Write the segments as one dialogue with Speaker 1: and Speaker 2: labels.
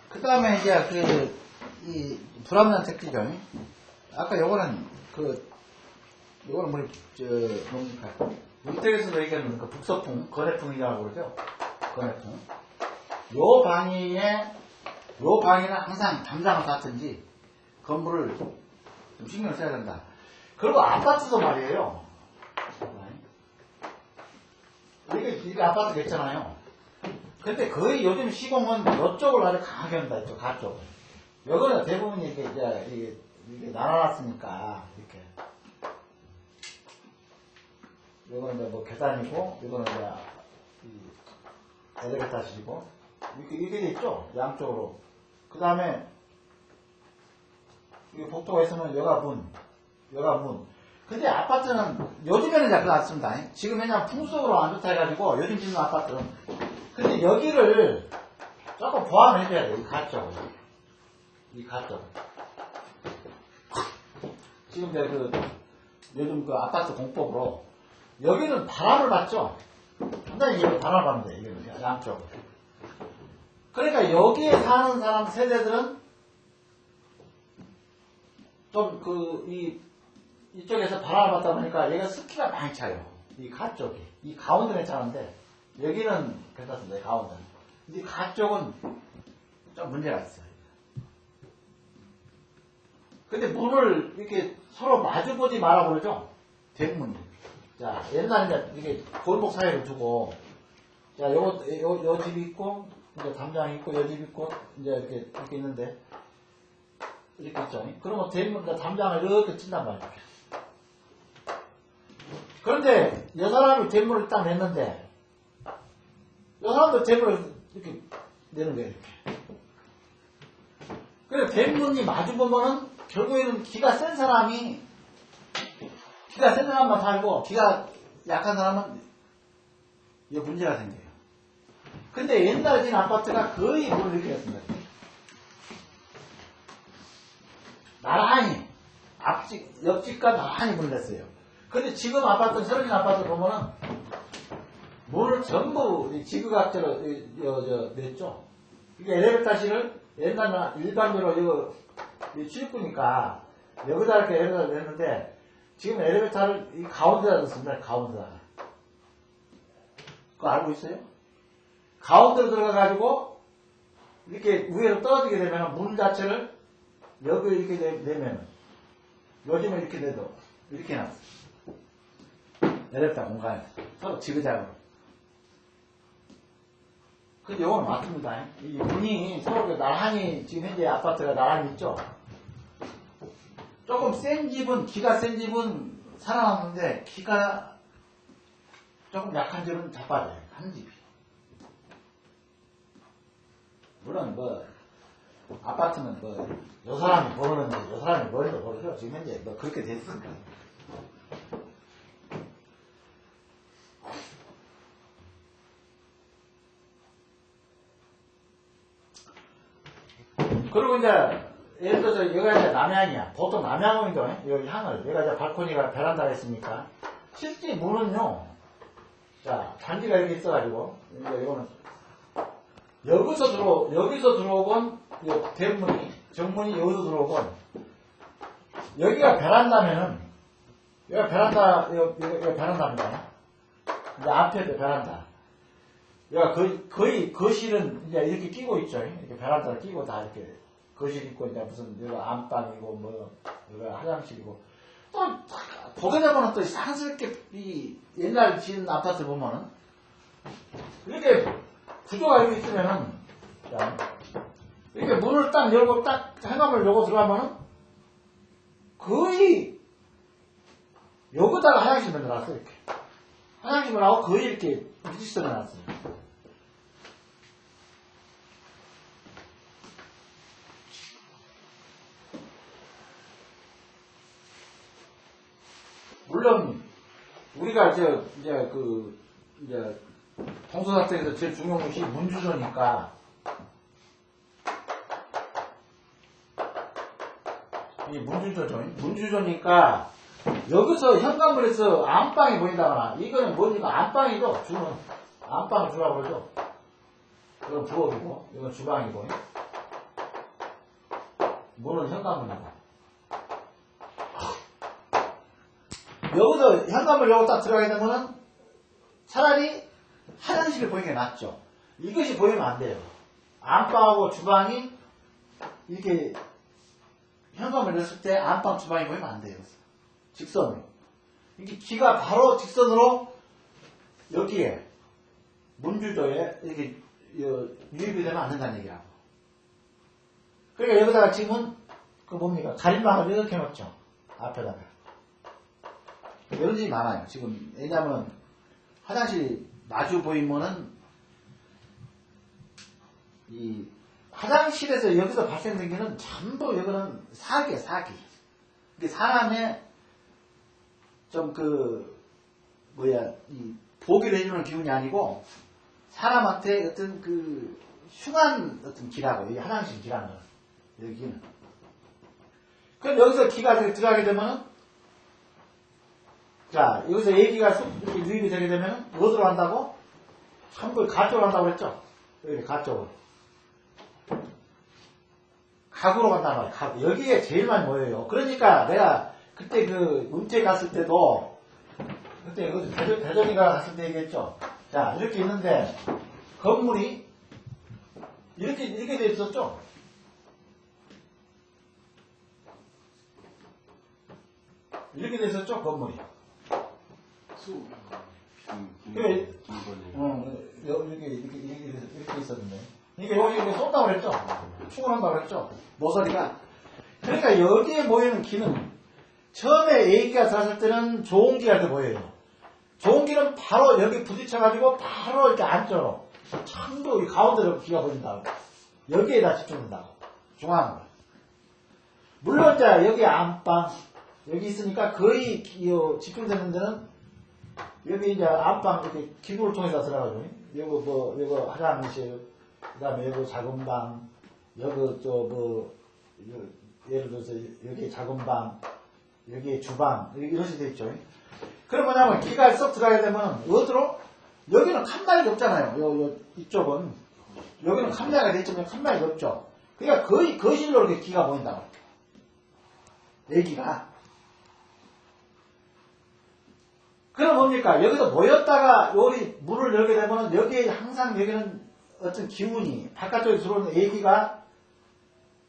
Speaker 1: 그 다음에 이제 이 불합리한 택지죠. 아까 요거는 요거는 뭡니까? 문택에서도 얘기하는 그 북서풍, 건해풍이라고 그러죠. 건해풍. 요 방에는 항상 담장을 닫든지 건물을 좀 신경을 써야 된다. 그리고 아파트도 말이에요. 이게 아파트가 있잖아요. 근데 거의 요즘 시공은 이쪽을 아주 강하게 한다, 이쪽 가쪽을. 여기는 대부분 이게 나눠놨으니까, 이렇게. 이거는 이제 뭐 계단이고, 이거는 이제 엘리베이터실이고, 이렇게 돼 있죠? 양쪽으로. 그 다음에, 이게 복도가 있으면 여가 문. 근데 아파트는, 요즘에는 이제 그거 안 씁니다. 지금 왜냐면 풍속으로 안 좋다 해가지고, 요즘 짓는 아파트는. 근데 여기를 조금 보완을 해줘야 돼, 이 가쪽을. 지금 이제 요즘 아파트 공법으로, 여기는 바람을 받죠? 상당히 여기 바람을 받는데, 이게 양쪽으로. 그러니까 여기에 사는 사람 세대들은 좀 이쪽에서 바람을 받다 보니까 얘가 습기가 많이 차요. 이 가쪽이. 이 가운데는 차는데, 여기는 괜찮습니다, 가운데는. 근데 가쪽은 좀 문제가 있어요. 근데 문을 이렇게 서로 마주보지 말아 그러죠? 대문이. 자, 옛날에 이게 골목 사이를 두고, 자, 요 집이 있고, 이제 담장이 있고, 요 집이 있고, 이제 이렇게 있는데, 이렇게 있죠. 그러면 대문, 담장을 이렇게 친단 말이에요. 그런데, 여 사람이 대문을 딱 냈는데, 여 사람도 대문을 이렇게 내는 거예요, 이렇게. 그래, 대문이 마주보면은, 결국에는 기가 센 사람만 살고, 기가 약한 사람은, 이게 문제가 생겨요. 근데 옛날에 지은 아파트가 거의 문을 이렇게 했습니다. 나란히, 옆집과 나란히 문을 냈어요. 근데 지금 아파트, 새로 지은 아파트 보면은, 문을 전부 지그각제로 냈죠. 이게 엘리베이터실을 옛날에 일반적으로 출입구니까 여기다 이렇게 엘리베이터를 냈는데 지금 엘리베이터를 이 가운데다 넣습니다. 가운데다가. 그거 알고 있어요? 가운데로 들어가가지고 이렇게 위로 떨어지게 되면 문 자체를 여기 이렇게 내면 요즘에 이렇게 내도 이렇게 놨어요. 엘리베이터 공간에서 서로 지그자그로. 근데 이건 맞습니다. 이 문이 서로 나란히, 지금 현재 아파트가 나란히 있죠? 조금 기가 센 집은 살아남는데, 기가 조금 약한 집은 자빠져요. 한 집이. 물론, 아파트는 요 사람이 모르는데, 요 사람이 머리도 모르죠? 지금 현재 그렇게 됐으니까. 그리고 이제, 예를 들어서 여기가 이제 남향이야. 보통 남향으로 여기 향을, 여기가 이제 발코니가 베란다가 있으니까, 실제 문은요, 자, 잔디가 이렇게 있어가지고, 이제 이거는, 여기서 들어오건, 대문이, 정문이 여기서 들어오건, 여기가 베란다면은, 여기가 베란다입니다. 이제 앞에도 베란다. 여기가 거의 거실은 이제 이렇게 끼고 있죠. 이렇게 베란다를 끼고 다 이렇게 거실 있고 이제 무슨 여기가 안방이고 여기가 화장실이고 또 보게 되면은 또 상스럽게 이 옛날 지은 아파트 보면은 이렇게 구조가 이렇게 있으면은 이렇게 문을 딱 열고 딱 현관문을 열고 들어가면은 거의 여기다가 화장실을 놨어요. 이렇게 화장실을 하고 거의 이렇게 일직선을 놨어요. 물론 우리가 이제 동서사태에서 제일 중요한 것이 문주소니까 이 문주조죠. 문주조니까 여기서 현관문에서 안방이 보인다거나 이거는 뭐니까 안방이죠. 주는 안방을 주라고 그러죠. 이건 부엌이고 이건 주방이고 문은 현관문이고 여기서 현관문 열고 딱 들어가게 되면은 차라리 화장실이 보이는 게 낫죠. 이것이 보이면 안 돼요. 안방하고 주방이 이렇게 현관문을 열었을 때 안방 주방이 보이면 안 돼요. 직선으로. 이렇게 기가 바로 직선으로 여기에 문주조에 이렇게 유입이 되면 안 된다는 얘기라고. 그러니까 여기다가 지금은 그 뭡니까? 가림막을 이렇게 놓죠. 앞에다가. 이런 일이 많아요. 지금 왜냐면 화장실이 마주 보이면은 이 화장실에서 여기서 발생된 게는 전부 여기는 사기예요. 사기. 이게 사람의 좀 이 보기를 해주는 기운이 아니고 사람한테 어떤 흉한 어떤 기라고, 이 화장실 기라는 여기는. 그럼 여기서 기가 들어가게 되면은 자, 여기서 애기가 이렇게 유입이 되게 되면은 어디로 간다고? 전부 가쪽으로 간다고 그랬죠? 여기 가쪽으로. 가구로 간단 말이에요. 가구. 여기에 제일 많이 모여요. 그러니까 내가 그때 은퇴 갔을 때도 그때 대전이가 갔을 때 얘기했죠. 자, 이렇게 있는데 건물이 이렇게 돼 있었죠. 이렇게 돼 있었죠, 건물이. 이렇게 있었는데. 이게 여기 쏜다고 그랬죠? 충원한다고 그랬죠? 모서리가. 그러니까 여기에 모이는 기는 처음에 애기가 들어왔을 때는 좋은 기가 이렇게 보여요. 좋은 기는 바로 여기 부딪혀가지고 바로 이렇게 안쪽으로 전부 이 가운데로 기가 보인다고. 여기에다 집중된다고. 중앙으로. 물론 이제 여기 안방 여기 있으니까 거의 집중되는 데는 여기 이제 안방 이렇게 기구를 통해서 들어가죠. 요거 화장실, 그 다음에 여기 작은 방, 여기 예를 들어서 여기 작은 방, 여기 주방, 이런 식으로 되어 있죠. 그럼 뭐냐면 기가 쏙 들어가게 되면 어디로? 여기는 칸막이 없잖아요. 이쪽은. 여기는 칸막이가 되어 있지만 칸막이 없죠. 그러니까 거의 거실로 이렇게 기가 보인다고. 애기가. 그럼 뭡니까? 여기서 모였다가 여기 문을 열게 되면 여기에 항상 여기는 어떤 기운이 바깥쪽에 들어오는 애기가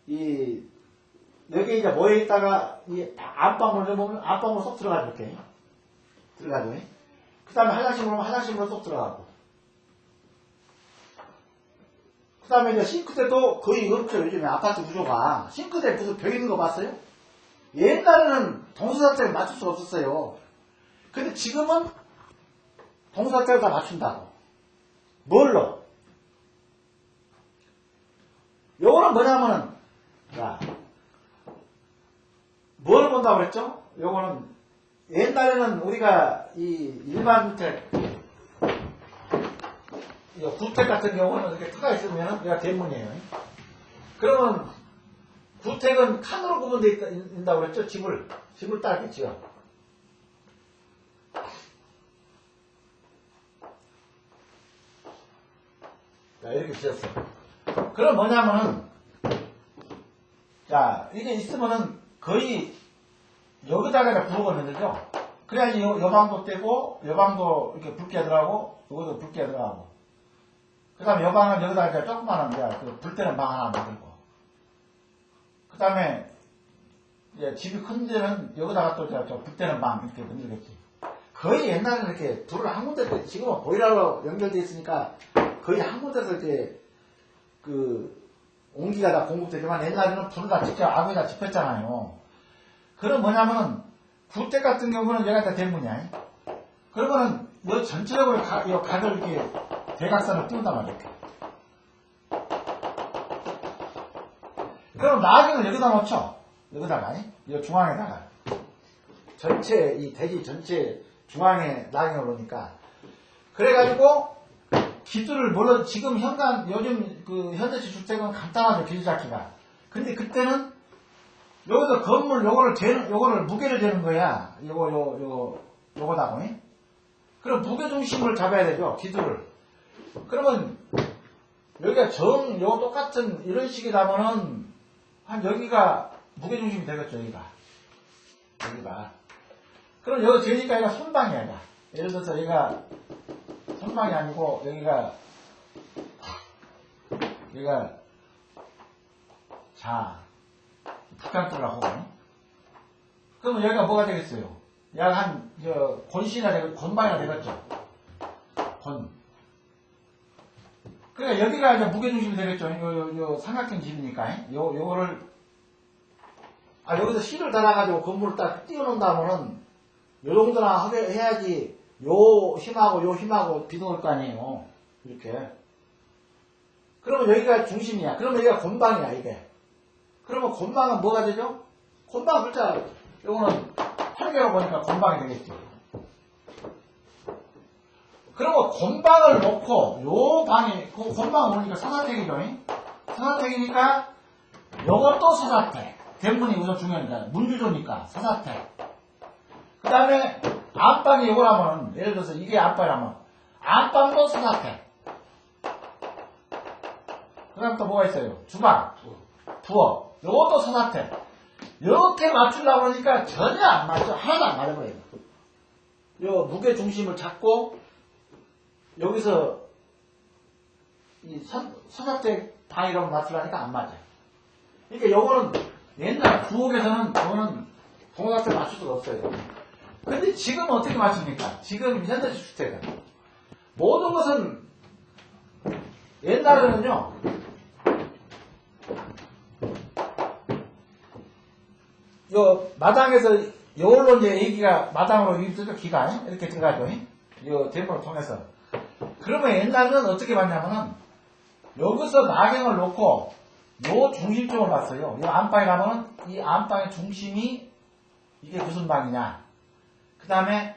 Speaker 1: 여기에 이제 모여있다가 이 안방문을 열면 안방으로 쏙 들어가죠. 이렇게. 들어가죠. 그 다음에 화장실로 화장실로 쏙 들어가고. 그 다음에 이제 싱크대도 거의 없죠. 요즘에 아파트 구조가. 싱크대 무슨 벽 있는 거 봤어요? 옛날에는 동서답자를 맞출 수가 없었어요. 근데 지금은 동서답자를 다 맞춘다고. 뭘로? 요거는 뭐냐면은, 자, 뭘 본다고 그랬죠? 요거는, 옛날에는 우리가 일반 주택, 구택 같은 경우는 이렇게 터가 있으면 얘가 대문이에요. 그러면 구택은 칸으로 구분되어 있다고 그랬죠? 집을 딱 이렇게 지어. 자, 이렇게 지었어. 그럼 뭐냐면은, 자, 이게 있으면은 거의 여기다가 부엌을 만들죠? 그래야지 요 방도 떼고, 요 방도 이렇게 붉게 들어가고, 요것도 붉게 들어가고. 그 다음에 요 방은 여기다가 이제 조그만한 불 때는 방 하나 만들고. 그 다음에, 집이 큰 데는 여기다가 또 불 때는 방 이렇게 만들겠지. 거의 옛날에는 이렇게 불을 한 군데, 지금은 보일러로 연결되어 있으니까 거의 한 군데서 이렇게, 온기가 다 공급되지만 옛날에는 불을 다 직접 아구에다 집혔잖아요. 그럼 뭐냐면은, 구택 같은 경우는 얘가 다 대문이야. 그러면은, 요 전체적으로 각을 이렇게 대각선을 띄운단 말이야. 그럼 나중은 여기다 놓죠. 여기다가, 이 중앙에다가. 전체, 이 대지 전체 중앙에 나경을 놓으니까. 그래가지고, 기술을 물론 지금 요즘 현대식 주택은 간단하죠. 길 잡기가. 근데 그때는 여기서 건물 요거를 무게를 재는 거야. 요거다고. 그럼 무게중심을 잡아야 되죠. 기두를. 그러면 여기가 요거 똑같은 이런 식이라면은 한 여기가 무게중심이 되겠죠. 여기가. 그럼 여기 재니까 얘가 손방이야. 얘가. 예를 들어서 얘가 손방이 아니고 여기가 북한돌라고. 그러면 여기가 뭐가 되겠어요? 약 권씨나 권방이나 되겠죠. 그러니까 여기가 이제 무게중심이 되겠죠. 요 삼각형 집이니까. 요거를 여기서 실을 달아가지고 건물을 딱 띄워놓는다면은 요 정도나 해야지 요 힘하고 비동할 거 아니에요. 이렇게. 그러면 여기가 중심이야. 그러면 여기가 곤방이야, 이게. 그러면 곤방은 뭐가 되죠? 곤방 글자, 요거는 8개로 보니까 곤방이 되겠죠. 그러면 곤방을 놓고, 요 방이, 곤방을 놓으니까 사사택이죠. 사사택이니까, 요것도 사사택. 대문이 우선 중요합니다. 문주조니까, 사사택. 그 다음에, 안방이 요거라면, 예를 들어서 이게 안방이라면, 안방도 사사택. 그 다음 또 뭐가 있어요? 주방, 부엌. 요것도 사사택. 이렇게 맞추려고 그러니까 전혀 안 맞죠. 하나도 안 맞아버려요. 요 무게 중심을 잡고, 여기서 이 사사택 방이라고 맞추려니까 안 맞아요. 그러니까 요거는 옛날 부엌에서는 요거는 동사택 맞출 수가 없어요. 근데 지금 어떻게 맞춥니까? 지금 현대식 주택은 모든 것은 옛날에는요, 요 마당에서 요걸로 이제 애기가 마당으로 기가 이렇게 들어가죠. 요 대문을 통해서. 그러면 옛날에는 어떻게 봤냐면은 여기서 나경을 놓고 요 중심점을 봤어요. 요 안방에 가면은 이 안방의 중심이 이게 무슨 방이냐. 그 다음에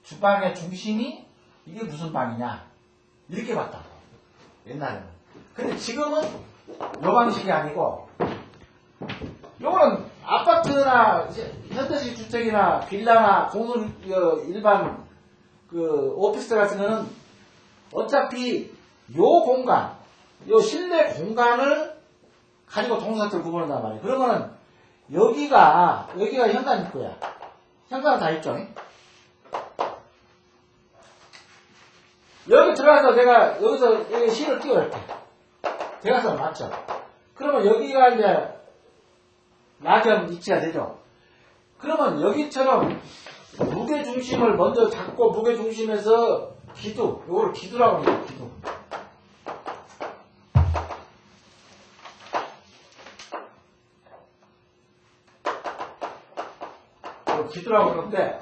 Speaker 1: 주방의 중심이 이게 무슨 방이냐. 이렇게 봤다고. 옛날에는. 근데 지금은 요 방식이 아니고 요거는 아파트나 현대식 주택이나 빌라나 공동 일반 오피스텔 같은 거는 어차피 요 공간, 요 실내 공간을 가지고 동사택을 구분한단 말이에요. 그러면은 여기가 현관 입구야. 현관은 다 있죠. 여기 들어가서 내가 여기 실을 띄워 이렇게 들어가서 맞죠. 그러면 여기가 이제 나경 위치가 되죠. 그러면 여기처럼 무게중심을 먼저 잡고 무게중심에서 기두, 요거를 기두라고 합니다. 기두. 기두라고 그러는데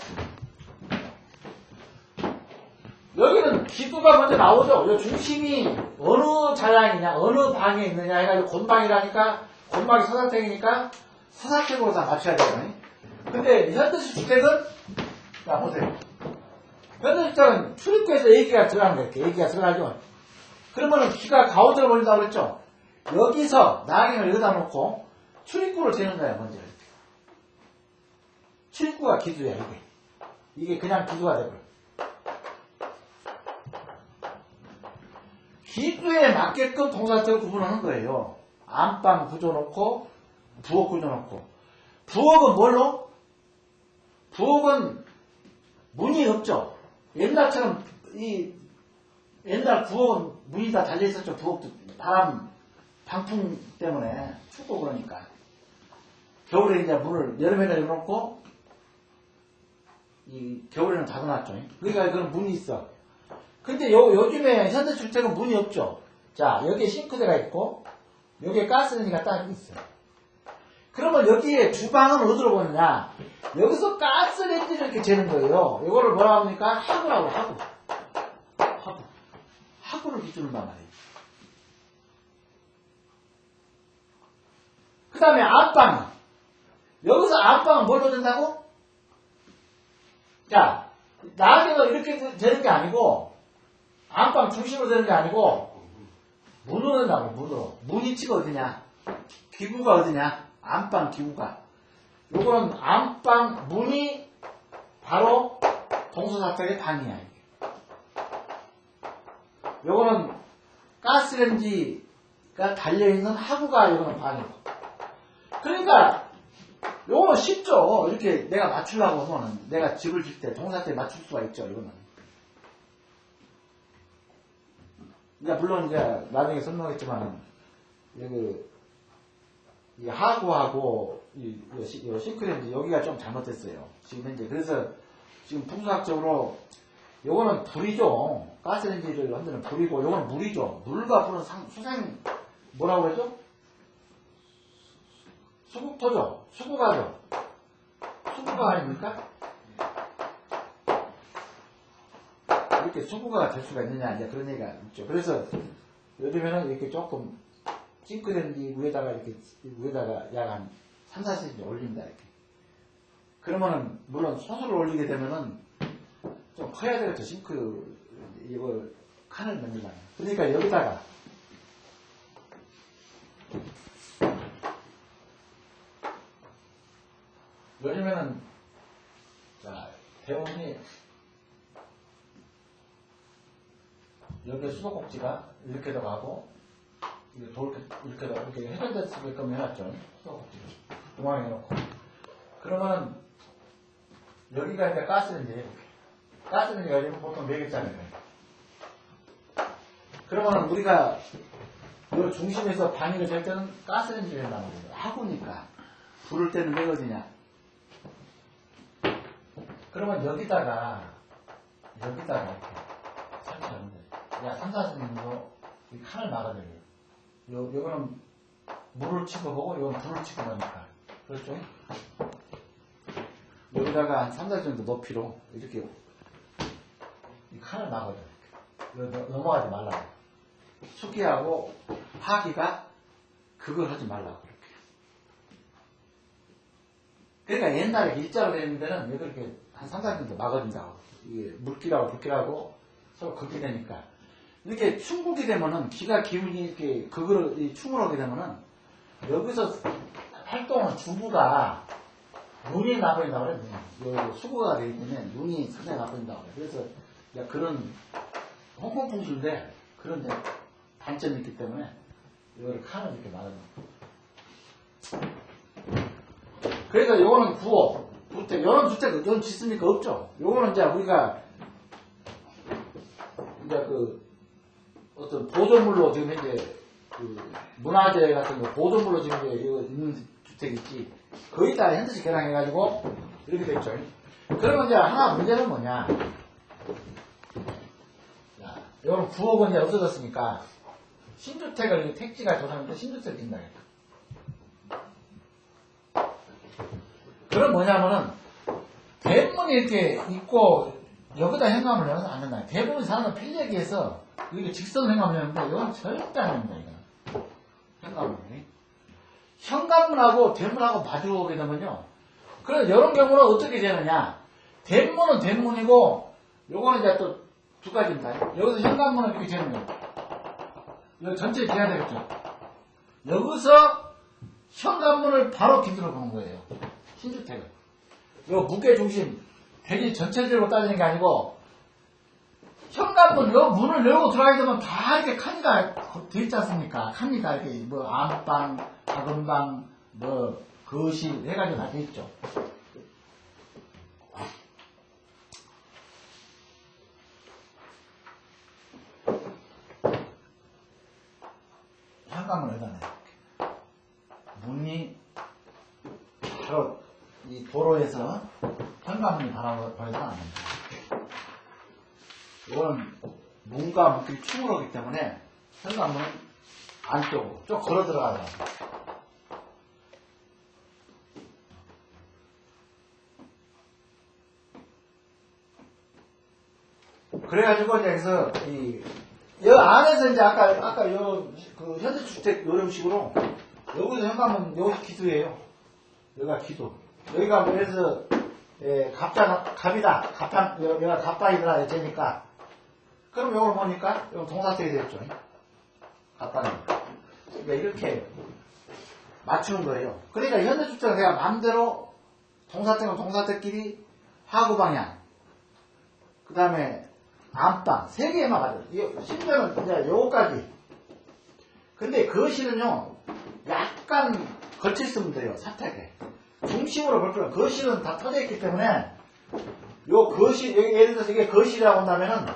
Speaker 1: 여기는 기두가 먼저 나오죠. 요 중심이 어느 자양이냐, 어느 방에 있느냐 해가지고 곤방이라니까 곤방이 사사택이니까 사사택으로 다 맞춰야 되거든요. 근데 현대식 주택은 자 보세요. 현대식 주택은 출입구에서 애기가 들어가는 거예요. 이렇게 애기가 들어가죠. 그러면은 기가 가운데로 몰린다고 그랬죠. 여기서 나경을 여기다 놓고 출입구를 재는 거예요. 먼저 이렇게. 출입구가 기두야 이게 그냥 기두가 되고요. 기두에 맞게끔 동사택을 구분하는 거예요. 안방 구조 놓고 부엌 구조 놓고. 부엌은 뭘로? 부엌은 문이 없죠. 옛날처럼 옛날 부엌은 문이 다 달려 있었죠. 부엌도 방풍 때문에 춥고 그러니까. 겨울에 이제 문을 여름에다 열어놓고 겨울에는 닫아놨죠. 그러니까 그런 문이 있어. 근데 요즘에 현대주택은 문이 없죠. 자, 여기에 싱크대가 있고 여기에 가스레인지가 딱 있어요. 그러면 여기에 주방은 어디로 보느냐? 여기서 가스레인지를 이렇게 재는 거예요. 이거를 뭐라 합니까? 하구라고, 하구. 하구를 기준으로 단 말이에요. 그 다음에 안방. 여기서 안방은 뭘로 된다고? 자, 나경을 이렇게 되는 게 아니고, 안방 중심으로 되는 게 아니고, 문으로 된다고, 문으로. 문 위치가 어디냐? 기구가 어디냐? 안방 기구가. 요거는 안방 문이 바로 동서사택의 방이야. 이게. 요거는 가스레인지가 달려있는 하부가 요거는 방이고. 그러니까 요거는 쉽죠. 이렇게 내가 맞추려고 하면은 내가 집을 질 때 동서사택 맞출 수가 있죠. 이거는. 그러니까 물론 이제 나중에 설명했지만 이 하구하고 이 싱크레인지 여기가 좀 잘못됐어요. 지금 현재. 그래서 지금 풍수학적으로 요거는 불이죠. 가스레인지를 흔드는 불이고 요거는 물이죠. 물과 불은 수생 뭐라고 그러죠? 수국토죠. 수국하죠. 수국화 아닙니까? 이렇게 수국화가 될 수가 있느냐 이제 그런 얘기가 있죠. 그래서 요즘에는 이렇게 조금 싱크레인지 위에다가 이렇게 위에다가 약 한 3, 4cm 올립니다. 이렇게. 그러면은 물론 소수를 올리게 되면은 좀 커야 되겠죠. 싱크 이걸 칸을 만들잖아요. 그러니까 여기다가 요즘에는 자 대원이 여기에 수도꼭지가 이렇게 들어가고 이게 이렇게 회전됐게끔 해놨죠. 수도꼭지를 중앙에 해놓고 그러면은 여기가 이제 가스레인지가 지금 보통 4개짜리예요. 그러면은 우리가 이 중심에서 방위를 잴 때는 가스레인지를 해놔는 거예요. 하구니까 불을 때는 왜 어디냐? 그러면 여기다가 이렇게 설치하면 돼요. 야 3, 4cm로 이 칸을 막아줘요. 요거는 물을 취급하고 요건 불을 취급하니까 그렇죠? 여기다가 한 3, 4cm 정도 높이로 이렇게 이 칸을 막아줘요. 넘어가지 말라고. 수기하고 하기가 그걸 하지 말라고 그렇게. 그러니까 옛날에 일자로 되어 있는 데는 이렇게 한 3, 4cm 막아준다고. 이게 물기라고 불기라고 서로 극이 되니까. 이렇게 충국이 되면은 기가 기운이 이렇게 그거를 충분하게 되면은 여기서 활동은 주부가 눈이 나버린다고 그래요. 수구가 되기 때문에 눈이 상당히 나버린다고 그래요. 그래서 그런 홍콩 풍수인데 그런 데 단점이 있기 때문에 이거를 칸을 이렇게 막아줍니다. 그래서 요거는 구호 주택, 요런 주택, 요런 짓습니까? 없죠. 요거는 이제 우리가 이제 어떤 보조물로 지금 현재 문화재 같은 거 보조물로 지금 이제 있는 주택이 있지. 거의 다 현대식 개량해가지고 이렇게 됐죠. 그러면 이제 하나 문제는 뭐냐. 요거는 9억 원이 없어졌으니까 신주택을 택지가 조성했는데 신주택을 짓는다. 그럼 뭐냐면은 대문이 이렇게 있고 여기다 현관문을 열어서 안 된다. 대부분 사람은 필력에서 이게 직선 현관문을 열는데 이건 절대 안 됩니다. 이거. 현관문이. 현관문하고 대문하고 마주오게 되면요. 그래서 이런 경우는 어떻게 되느냐. 대문은 대문이고 요거는 이제 또 두 가지입니다. 여기서 현관문은 이렇게 되는 거예요. 이거 전체 돼야 되겠죠. 여기서 현관문을 바로 기준으로 보는 거예요. 신주택을. 요 무게중심, 대지 전체적으로 따지는 게 아니고, 현관문, 요 문을 열고 들어가게 되면 다 이렇게 칸이가 돼 있지 않습니까? 칸이가 이렇게 안방, 작은방, 거실 해가지고 다 돼 있죠. 현관문을 여기다 내. 문이 바로 이 도로에서 현관문이 바라보여서 안 됩니다. 이거는 문과 문길이 충분하기 때문에 현관문은 안쪽으로 쭉 걸어 들어가야 됩니다. 그래가지고 이제 여기서 이 안에서 이제 아까 그 현대주택 요런 식으로 여기서 현관문 여기 기도예요. 여기가 기도. 여기가 뭐 그래서 갑이다. 여기가 갑방이더라 이제니까. 그럼 요걸 보니까 요 동사택이 되겠죠. 갑방이니까. 그러니까 이렇게 맞추는 거예요. 그러니까 현대주택은 내가 마음대로 동사택은 동사택끼리 하구 방향, 그 다음에 안방, 세 개만 가져. 심지어는 이제 요거까지. 근데 거실은요, 약간 걸쳐 있으면 돼요, 사택에. 중심으로 볼 거예요. 거실은 다 터져 있기 때문에, 요 거실, 여기 예를 들어서 이게 거실이라고 한다면은,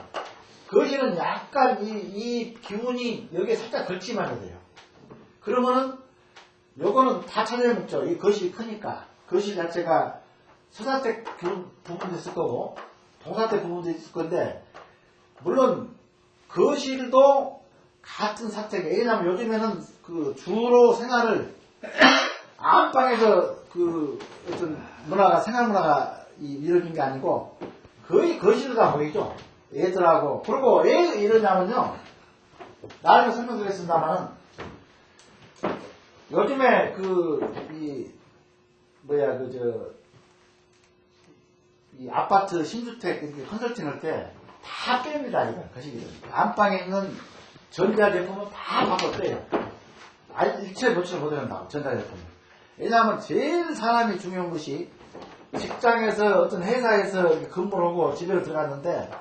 Speaker 1: 거실은 약간 이 기운이 여기에 살짝 걸치면 해야 돼요. 그러면은, 요거는 다 찾아야 먹죠. 이 거실이 크니까. 거실 자체가 서사택 부분도 있을 거고, 동사택 부분도 있을 건데, 물론, 거실도 같은 사택에, 왜냐면 요즘에는 그 주로 생활을 안방에서 그 어떤 문화가, 생활 문화가 이루어진 게 아니고, 거의 거실로 다 보이죠. 애들하고. 그리고 왜 이러냐면요. 나중에 설명드리겠습니다만은, 요즘에 이 아파트 신주택 이렇게 컨설팅 할 때 다 뺍니다, 이거. 거시기를. 안방에 있는 전자제품은 다 바꿔 빼요. 일체 노출을 못한다고, 전자제품은. 왜냐하면 제일 사람이 중요한 것이 직장에서 어떤 회사에서 근무를 하고 집에 들어갔는데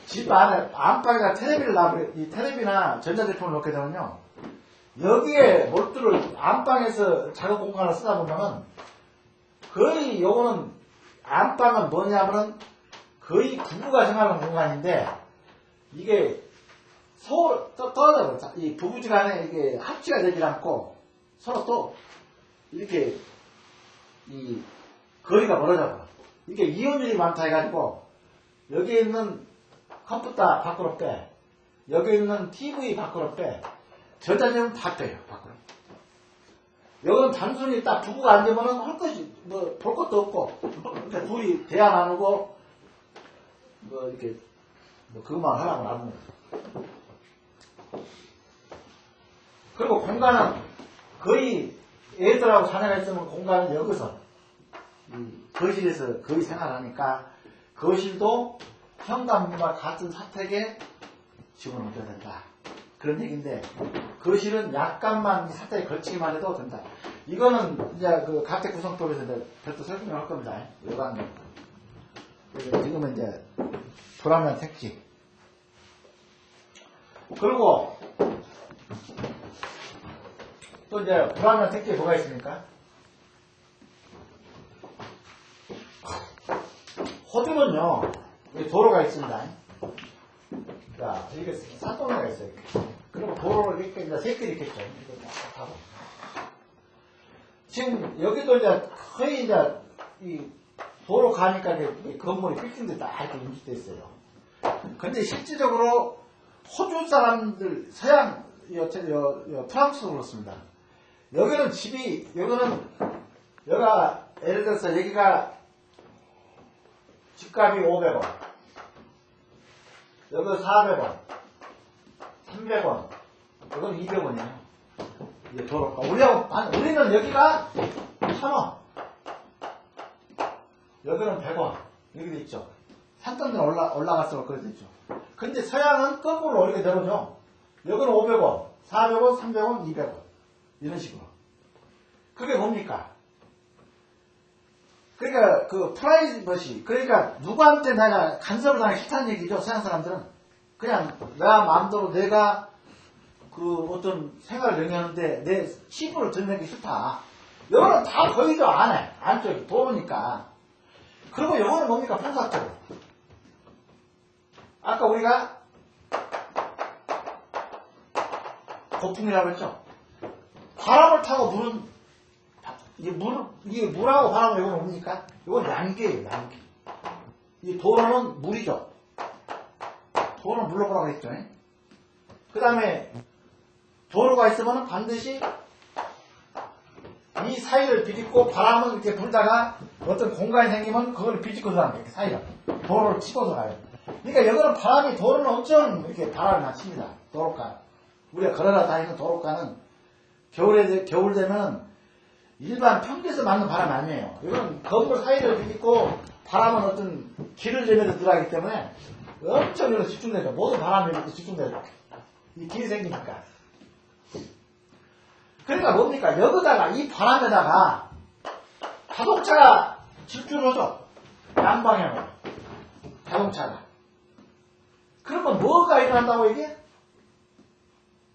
Speaker 1: 집 안에 안방에다 텔레비를 놔버려. 이 텔레비나 전자제품을 놓게 되면요. 여기에 몰두를 안방에서 작업 공간을 쓰다 보면은 거의 요거는 안방은 뭐냐면은 거의 부부가 생활하는 공간인데 이게 서로 떨어져. 이 부부지간에 이게 합치가 되지 않고 서로 또 이렇게 이 거리가 멀어져. 이게 이혼율이 많다 해가지고 여기에 있는 컴퓨터 밖으로 빼. 여기 있는 TV 밖으로 빼. 전자제품 다 빼요, 밖으로. 여기는 단순히 딱 부부가 앉으면은 할 것이, 뭐, 볼 것도 없고, 그러니까 둘이 대화 나누고, 뭐, 이렇게, 뭐, 그것만 하라고 나누는 거예요. 그리고 공간은 거의 애들하고 자녀가 있으면 공간은 여기서, 거실에서 거의 생활하니까, 거실도 현관문과 같은 사택에 집어넣어야 된다. 그런 얘기인데, 거실은 약간만 사택에 걸치기만 해도 된다. 이거는 이제 그 가택 구성법에서 별도 설명을 할 겁니다. 요강. 지금은 이제 불안한 택지. 그리고 또 이제 불안한 택지에 뭐가 있습니까? 호주는요, 도로가 있습니다. 자, 이게 산도로가 있어요. 그리고 도로를 이렇게 이제 세 길 있겠죠. 이거 타고. 지금 여기도 이제 거의 이제 이 도로 가니까 이 건물이 빌딩들이 다 이렇게 인식돼 있어요. 근데 실질적으로 호주 사람들, 서양, 프랑스도 그렇습니다. 여기는 집이, 여기가, 예를 들어서 여기가 집값이 500원, 여기 400원, 300원, 이건 200원이에요. 이게 도로가. 우리는 여기가 1000원, 여기는 100원, 여기도 있죠. 산등들 올라갔으면 그래도 있죠. 근데 서양은 거꾸로 이렇게 내려오죠. 여기는 500원, 400원, 300원, 200원. 이런 식으로. 그게 뭡니까? 그러니까 그 프라이버시, 그러니까 누구한테 내가 간섭을 당하기 싫다는 얘기죠. 서양 사람들은. 그냥 나 마음대로 내가 그 어떤 생활을 영위하는데 내 치부를 드러내기 싫다. 이거는 다 보이죠. 안에. 안쪽이 도로니까. 그리고 이거는 뭡니까? 풍사토로. 아까 우리가 거품이라고 했죠. 바람을 타고 이게 물하고 바람은 이건 뭡니까? 이건 양기예요, 양기. 이 도로는 물이죠. 도로는 물로 보라고 했죠. 그 다음에 도로가 있으면 반드시 이 사이를 비집고 바람을 이렇게 불다가 어떤 공간이 생기면 그걸 비집고 들어가는 거예요. 사이를. 도로를 치고서 가요. 그러니까 여기는 바람이, 도로는 엄청 이렇게 바람이 많습니다. 도로가. 우리가 걸어라 다니는 도로가는 겨울 되면 일반 평지에서 맞는 바람이 아니에요. 이건 건물 사이를 비집고 바람은 어떤 길을 내면서 들어가기 때문에 엄청 이렇게 집중되죠. 모든 바람이 이렇게 집중되죠. 이 길이 생기니까. 그러니까 뭡니까? 여기다가 이 바람에다가 자동차가 질주로죠. 양방향으로. 자동차가. 그러면 뭐가 일어난다고 이게?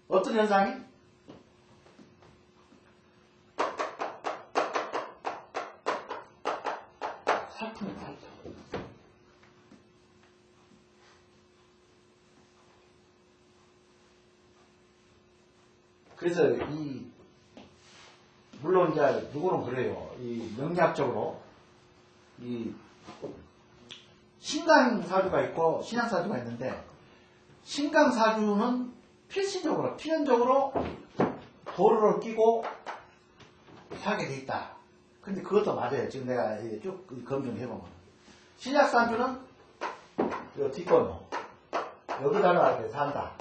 Speaker 1: 어떤 현상이? 살풍이 살풍. 그래서 물론 이제 누구는 그래요. 이 명리학적으로 이 신강사주가 있고 신양사주가 있는데, 신강사주는 필신적으로 필연적으로 도루를 끼고 살게 돼 있다. 근데 그것도 맞아요. 지금 내가 쭉 검증해보면 신약사주는 요 뒷건너 여기다가 이렇게 산다.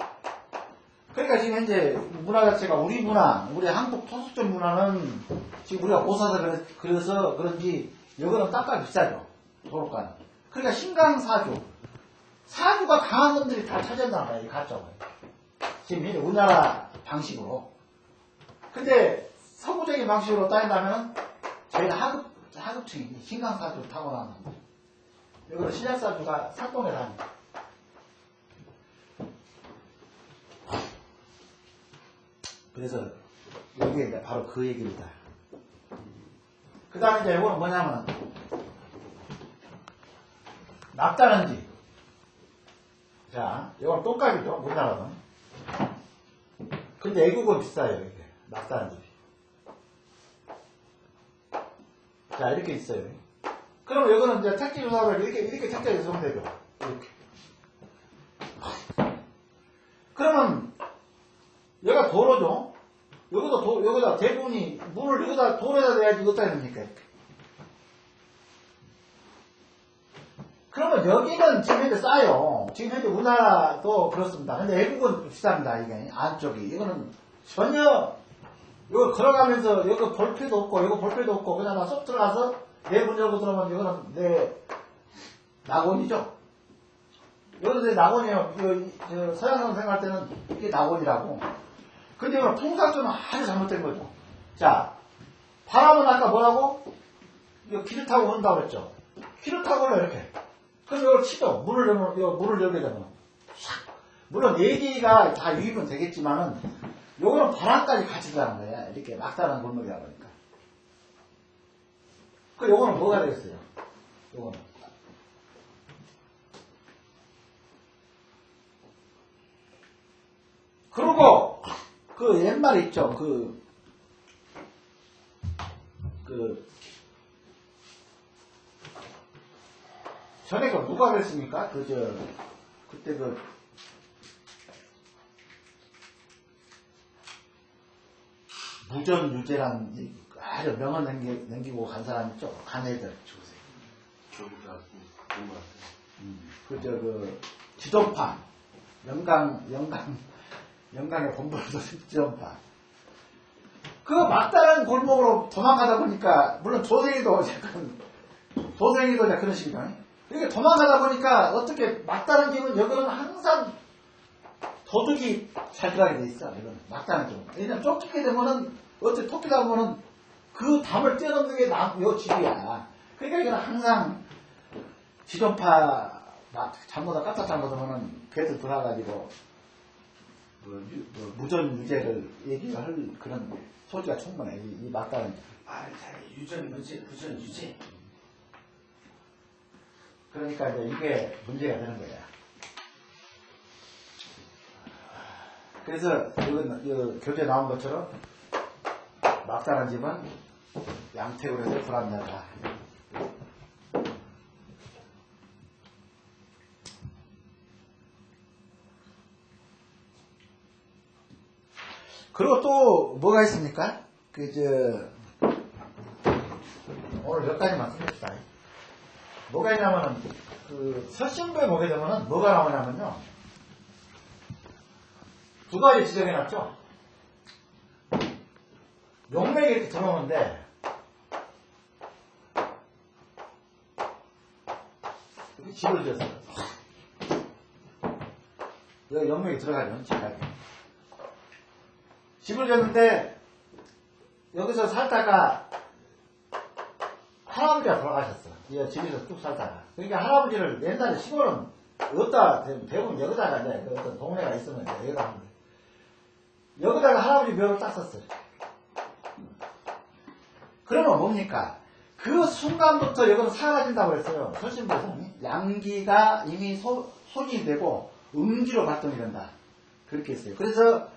Speaker 1: 그러니까 지금 현재 문화 자체가 우리 문화, 우리 한국 토속적 문화는 지금 우리가 고사서 그래서 그런지 여기는 땅값이 비싸죠. 도로가는. 그러니까 신강사주, 사주가 강한 놈들이 다 차지한다는 거야, 이 가점을. 지금 현재 우리나라 방식으로. 근데 서구적인 방식으로 따진다면 저희는 하급층이니 신강사주 타고나는 놈들. 여기는 신약사주가 상동에 다닙니다. 그래서 여기에 이제 바로 그 얘기입니다. 그 다음에 이제 이거는 뭐냐면 납다는 집. 자, 이건 똥값이죠. 우리나라는. 근데 애국은 비싸요. 이게 납다는 집이. 자, 이렇게 있어요. 그러면 이거는 이제 택지조사로 이렇게 택지가 구성되죠. 이렇게. 그러면 여기가 도로죠. 여기다 대부분이 문을 여기다 도로에다 내야지 어디다 됩니까? 이렇게. 그러면 여기는 지금 현재 싸요. 지금 현재 우리나라도 그렇습니다. 근데 외국은 비쌉니다. 이게 안쪽이. 이거는 전혀 이거 걸어가면서 여기 볼필도 없고 여기 볼필도 없고 그냥 막 쏙 들어가서 내 문 열고 들어오면 이거는 내 낙원이죠. 여기서 내 낙원이에요. 이거 서양사람 생각할 때는 이게 낙원이라고. 근데 이거는 풍상조는 아주 잘못된 거죠. 자, 바람은 아까 뭐라고? 이거 길을 타고 온다고 그랬죠. 길을 타고 올라 이렇게. 그럼 이걸 치죠. 문을 열게 되면. 물론 4개가 다 유입은 되겠지만은 요거는 바람까지 같이 들어가는 거야. 이렇게 막다른 골목이다 보니까. 그 요거는 뭐가 되겠어요? 요거는. 그리고 그 옛말에 있죠. 전에 누가 그랬습니까? 그때 무전유재란 아주 명언 남기고 간 사람 있죠? 간 애들. 지존파. 영광의 본부로서 지존파. 그 막다른 골목으로 도망가다 보니까, 물론 조생이도 그런 식이잖아요. 이렇게 도망가다 보니까 어떻게 막다른 집은 여기는 항상 도둑이 잘 들어가게 돼 있어. 이거는 막다른 집은. 왜냐면 쫓기게 되면은 어떻게 토끼다 보면은 그 담을 뛰어넘는 게 요 집이야. 그러니까 이거는 항상 지존파 잘못하다 깜짝 잘못하면은 걔들 들어가가지고 무전유죄를 얘기를 할 그런 소지가 충분해. 이 막다른 집.
Speaker 2: 무전유죄.
Speaker 1: 그러니까 이제 이게 문제가 되는 거야. 그래서 이건 교재 나온 것처럼 막다른 집은 양택으로 해서 불합리하다. 그리고 또 뭐가 있습니까? 오늘 몇 가지 말씀드립시다. 뭐가 있냐면은 설신부에 보게 되면은 뭐가 나오냐면요. 두 가지 지정해놨죠. 용맥이 이렇게 들어오는데 이렇게 집을 지었어요. 여기 용맥이 들어가죠. 집을 지었는데 여기서 살다가 할아버지가 돌아가셨어. 이 집에서 쭉 살다가. 그러니까 할아버지를 옛날에 시골은 어디다 대부분 여기다가 이제 그 어떤 동네가 있으면 여기다 하는 거예요. 여기다가 할아버지 묘를 딱 썼어요. 그러면 뭡니까? 그 순간부터 여기는 사라진다고 했어요. 설신보성이. 양기가 이미 손이 되고 음기로 발동이 된다. 그렇게 했어요. 그래서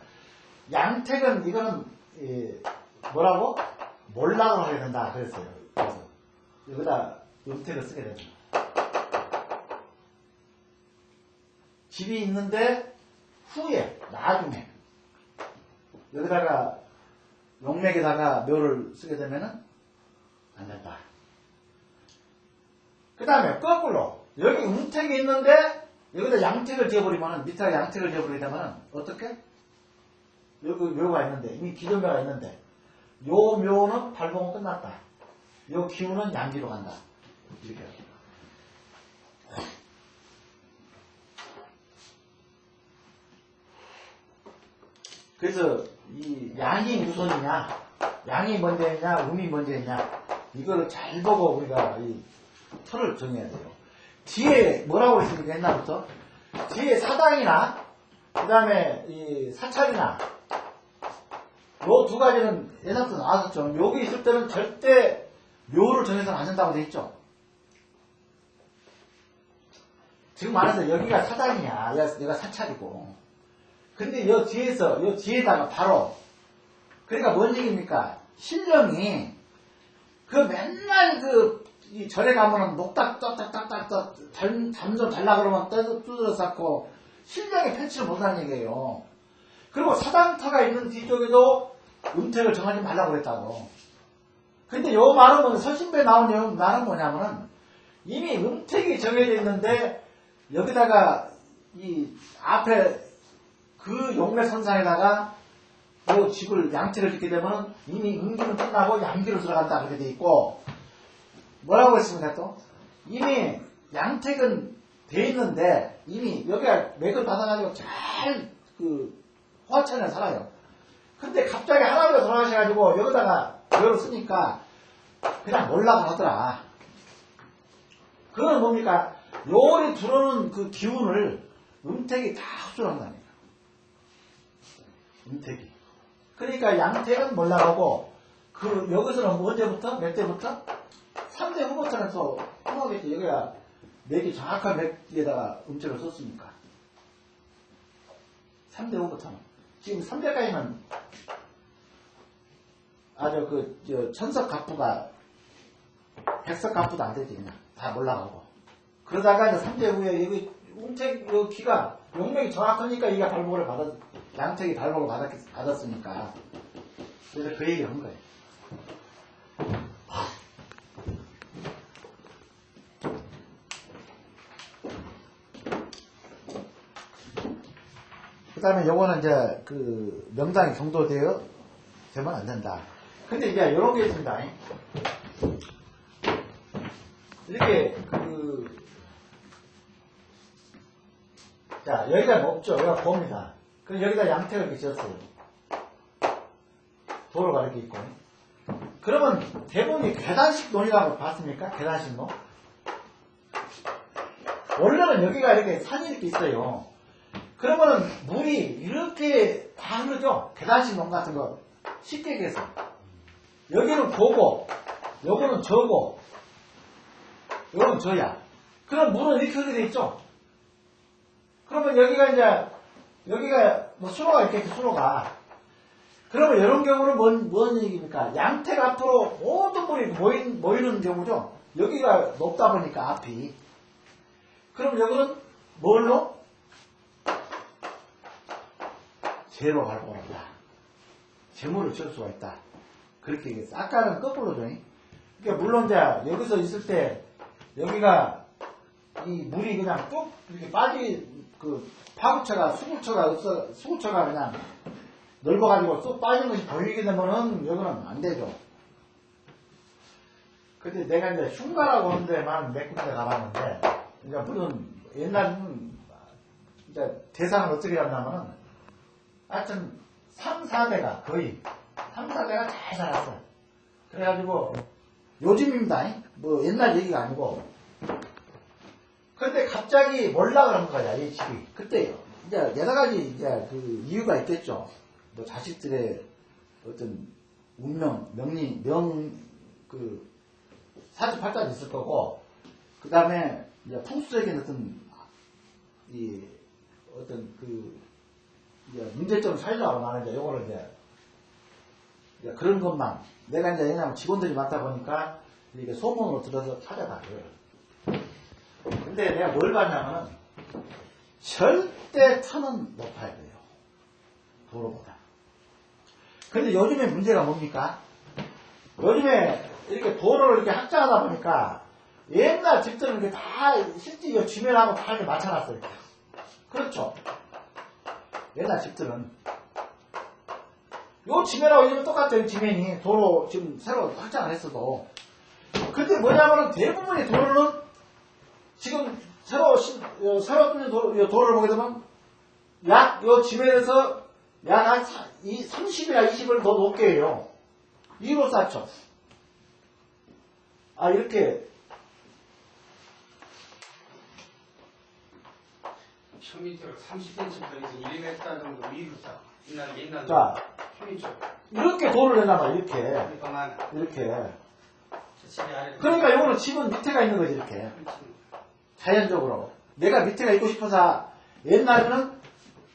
Speaker 1: 양택은 이거는 뭐라고? 몰락을 하게 된다. 그랬어요. 그래서 여기다 음택을 쓰게 됩니다. 집이 있는데 후에 나중에 여기다가 용맥에다가 묘를 쓰게 되면은 안 된다. 그 다음에 거꾸로 여기 음택이 있는데 여기다 양택을 지어버리면 밑에 양택을 지어버리게 되면 어떻게? 여기 묘가 있는데 이미 기존 묘가 있는데 요 묘는 발봉은 끝났다. 요 기운은 양기로 간다. 이렇게 그래서 이 양이 우선이냐 양이 먼저냐 음이 먼저냐 이거를 잘 보고 우리가 이 틀을 정해야 돼요. 뒤에 뭐라고 했습니까? 옛날부터 뒤에 사당이나 그 다음에 이 사찰이나 요 두 가지는 옛날부터 나왔었죠. 여기 있을 때는 절대 묘를 정해서는 안 된다고 돼 있죠. 지금 말해서 여기가 사당이야. 얘가 사찰이고. 근데 요 뒤에다가 바로 그러니까 뭔 얘기입니까? 신령이 그 맨날 이 절에 가면은 녹닥 딱딱딱딱 잠좀 달라 그러면 두드려 쌓고 신령이 펼치를 못하는 얘기예요. 그리고 사당터가 있는 뒤쪽에도 음택을 정하지 말라고 그랬다고. 근데 요 말은 설신부에 나온 말은 뭐냐면은 이미 음택이 정해져 있는데 여기다가 이 앞에 그 용매선상에다가 요 집을 양택을 짓게 되면 이미 음기는 끝나고 양기로 들어간다 그렇게 돼 있고 뭐라고 했습니까 또? 이미 양택은 돼 있는데 이미 여기가 맥을 받아가지고 잘 화천에 살아요. 근데 갑자기 할아버지가 돌아가셔가지고 여기다가 묘를 쓰니까 그냥 몰락을 하더라. 그건 뭡니까? 요리 들어오는 그 기운을 음택이 다 흡수한다니까. 음택이. 그러니까 양택은 몰락하고 여기서는 언제부터? 몇 대부터? 3대 후부터는 또 후하겠지. 여기가 맥이 정확한 맥에다가 음책을 썼으니까. 3대 후부터는. 지금 3대까지는 아주 천석갑부가 백석갑부도 안 되지 그냥 다 몰라가고 그러다가 이제 3대 후에 여기 음택 기가 용맥이 정확하니까 이게 발목을 양택이 발목을 받았으니까 그래서 그 얘기를 한 거예요. 그 다음에 요거는 이제 명당이 경도되면 안 된다. 근데 이제 이런 게 있습니다. 이렇게 자 여기가 없죠. 여기가 봅니다. 그럼 여기다 양택을 이렇게 지었어요. 도로가 이렇게 있고. 그러면 대부분이 계단식 논이라고 봤습니까? 계단식 논? 원래는 여기가 이렇게 산이 이렇게 있어요. 그러면은 물이 이렇게 다 흐르죠? 계단식 논 같은 거 쉽게 얘기해서 여기는 고고 여기는 저고 여기는 저야. 그럼 물은 이렇게 흐르게 돼 있죠? 그러면 여기가 수로가 이렇게 수로가 그러면 이런 경우는 뭔 얘기입니까? 양택 앞으로 모든 물이 모이는 경우죠? 여기가 높다 보니까 앞이 그럼 여기는 뭘로? 재로 발봉한다. 재물을 칠 수가 있다. 그렇게 얘기했어. 아까는 거꾸로죠. 그러니까 물론 이제 여기서 있을 때 여기가 이 물이 그냥 뚝 이렇게 파구처가 수구처가 그냥 넓어가지고 쏙 빠진 것이 보이게 되면은 여기는 안 되죠. 근데 내가 이제 흉가라고 하는 데만 몇 군데 가봤는데, 그러니까 물론 옛날에는 이제 대상을 어떻게 한다면은 하여튼 3, 4대가 거의 항상 내가 잘 살았어. 그래가지고 요즘입니다. 뭐 옛날 얘기가 아니고. 근데 갑자기 몰라 그런 거야, 이 집이. 그때 이제 여러 가지 이제 그 이유가 있겠죠. 뭐 자식들의 어떤 운명, 그 사주팔자도 있을 거고, 그 다음에 이제 풍수적인 어떤 그 이제 문제점을 살려고 나는 이제 요거를 이제 그런 것만 내가 이제 왜냐면 직원들이 많다 보니까 이게 소문으로 들어서 찾아가고요. 근데 내가 뭘 봤냐면은 절대 터는 높아야 돼요. 도로보다. 근데 요즘에 문제가 뭡니까? 요즘에 이렇게 도로를 이렇게 확장하다 보니까 옛날 집들은 이렇게 다 실제 지면하고 다 이렇게 맞춰놨어요. 그렇죠? 옛날 집들은 요 지면하고 요즘은 똑같아요. 지면이 도로 지금 새로 확장을 했어도. 근데 뭐냐면은 대부분의 도로는 지금 새로 뚫린 도로를 보게 되면 요 지면에서 약 한 30이나 20을 더 높게 해요. 이로 쌓죠. 아, 이렇게.
Speaker 2: 평균적으로 30cm에서 1m 정도 위로 쌓아. 옛날
Speaker 1: 자,
Speaker 2: 평균적으로.
Speaker 1: 이렇게 돌을 내놔봐, 이렇게. 이렇게. 그러니까 요거는 집은 밑에가 있는 거지, 이렇게. 자연적으로. 내가 밑에가 있고 싶어서, 옛날에는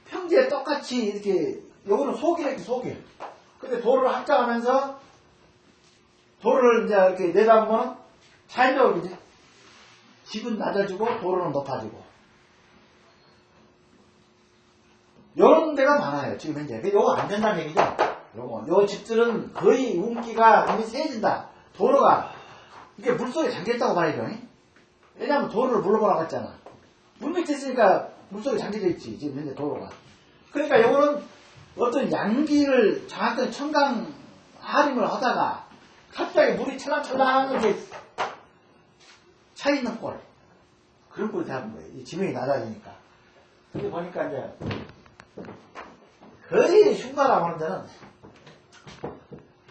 Speaker 1: 평지에 똑같이 이렇게, 요거는 속이래, 속이. 근데 도로를 확장하면서, 도로를 이제 이렇게 내다보면, 자연적으로 이제, 집은 낮아지고, 도로는 높아지고. 요런 데가 많아요, 지금 현재. 요거 안 된다는 얘기죠? 요 집들은 거의 운기가 이미 세진다. 도로가, 이게 물속에 잠겨있다고 봐야죠. 왜냐면 도로를 물로 보라고 했잖아. 물 밑에 있으니까 물속에 잠겨져 있지, 지금 현재 도로가. 그러니까 요거는 어떤 양기를 정확한 청강 하림을 하다가 갑자기 물이 찰랑찰랑 이렇게 차 있는 꼴. 그런 꼴이 되는 거예요. 이 지면이 낮아지니까. 근데 보니까 이제 거의 흉가라고 하는 데는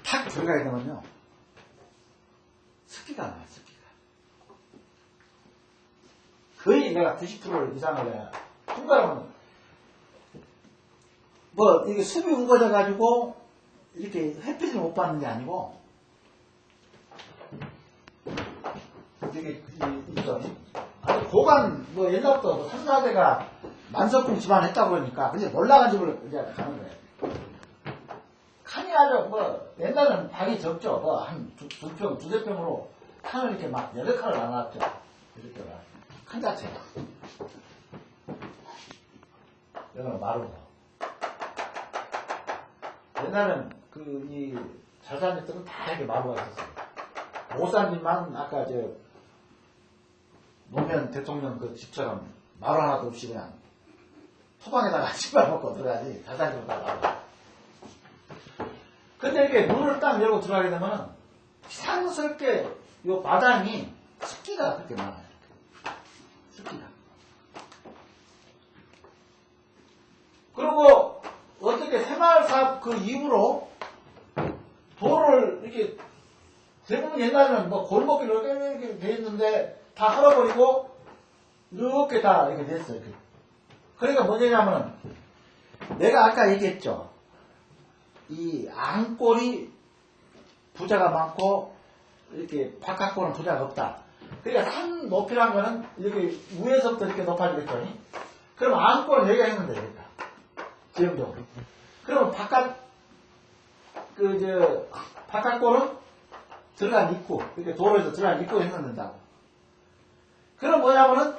Speaker 1: 탁 들어가야 되면요. 습기가 나와요, 습기가. 거의 내가 90% 이상을 내가 흉가라고 하는 뭐, 이게 숲이 우거져가지고, 이렇게 햇빛을 못 받는 게 아니고, 되게, 아주 고간, 뭐, 옛날부터 뭐 3, 4대가 만석궁 집안 했다고 그러니까, 근데 몰라간 집을 이제 가는 거예요. 칸이 아주, 뭐, 옛날에는 방이 적죠. 뭐, 한 두 평, 두세 평으로 칸을 이렇게 막 여러 칸을 나눴죠. 이렇게 칸 자체가. 여기는 마루고. 옛날엔 잘 사는 집들은 다 이렇게 마루가 있었어요. 못 산 집만 아까 노무현 대통령 그 집처럼 마루 하나도 없이 그냥 토방에다가 집을 먹고 들어가지. 잘 사는 집은 다 마루. 근데 이렇게 문을 딱 열고 들어가게 되면은 이상스럽게 요 마당이 습기가 그렇게 많아요. 습기가. 그리고 어떻게 새마을 사업 그 이후로 도로를 이렇게 대부분 옛날에는 뭐 골목길 이렇게 돼 있는데 다 헐어버리고 이렇게 다 이렇게 됐어요. 이렇게. 그러니까 뭐냐면은 내가 아까 얘기했죠. 이 안골이 부자가 많고 이렇게 바깥골은 부자가 없다. 그러니까 산 높이란 거는 이렇게 위에서부터 이렇게 높아지겠죠. 그럼 안골은 여기가 있는데 그러니까. 지형적으로. 그러면 바깥골은 들어간 입구, 이렇게 도로에서 들어간 입구에 해놓는다고. 그럼 뭐냐면은,